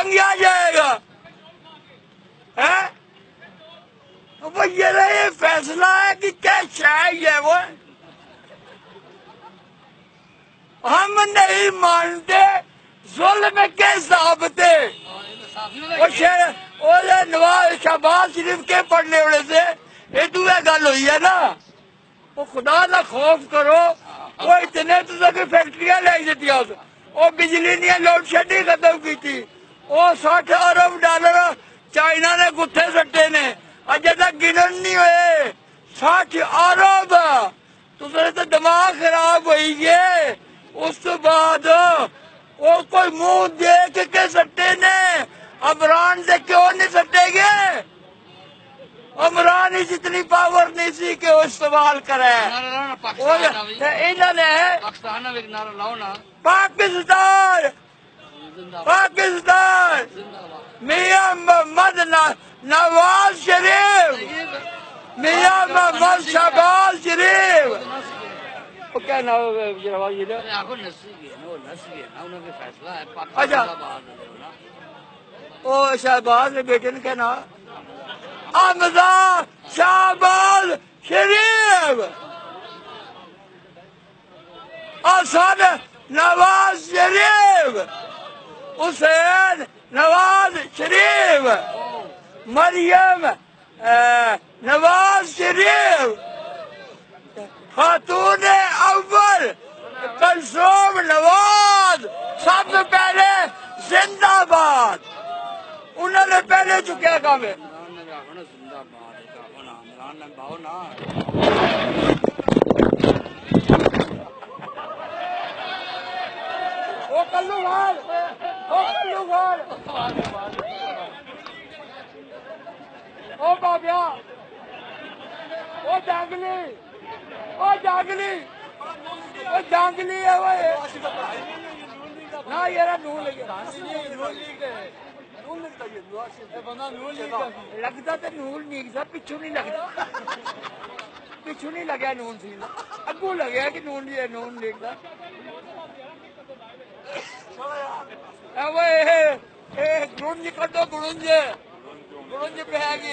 ٹنگیا جائے گا. وہ یہ فیصلہ ہے کہ کیا شاید ہے وہ ہم نہیں مانتے ظلم کے ضابطے. نواز شہباز شریف کے پڑھنے والے سے یہ دوسرا گل ہوئی ہے نا. وہ خدا کا خوف کرو. وہ اتنے تو فیکٹریاں لائی دیتی وہ بجلی نہیں لوڈ شیڈنگ ختم کی تھی. وہ 60 ارب ڈالر چائنا نے گتھے سٹے نے اجے تک گنن نہیں ہوئے. 60 ارب تو دماغ خراب ہوئی ہے. اس تو بعد وہ کوئی منہ دیکھ کے سٹے نے عمران سے کیوں نہیں سٹے گے؟ عمران ہی جتنی پاور نہیں سی کہ وہ استعمال کرے. پاکستان پاکستان میاں محمد نواز شریف میاں محمد شہباز شریف کیا نام اچھا وہ شہباز کے بیٹے نے کیا نام حمزہ شہباز شریف حسن نواز شریف حسین نواز شریف مریم نواز شریف خاتون اول کلثوم نواز سب سے پہلے زندہ باد. انہوں نے پہلے چکیا کام ہے. وہ کلو گھر وہ کلو گھر وہ بابیا وہ جانگلی وہ جانگلی وہ جانگلی ہے وہ نہ یار نون لگے لگتا تو نون نہیں تھا. پچھو نہیں لگتا پچھو نہیں لگیا نون سی اگو لگیا کہ نون نون دیکھتا. گرنج کٹو گرنج گرنج پہ ہے کہ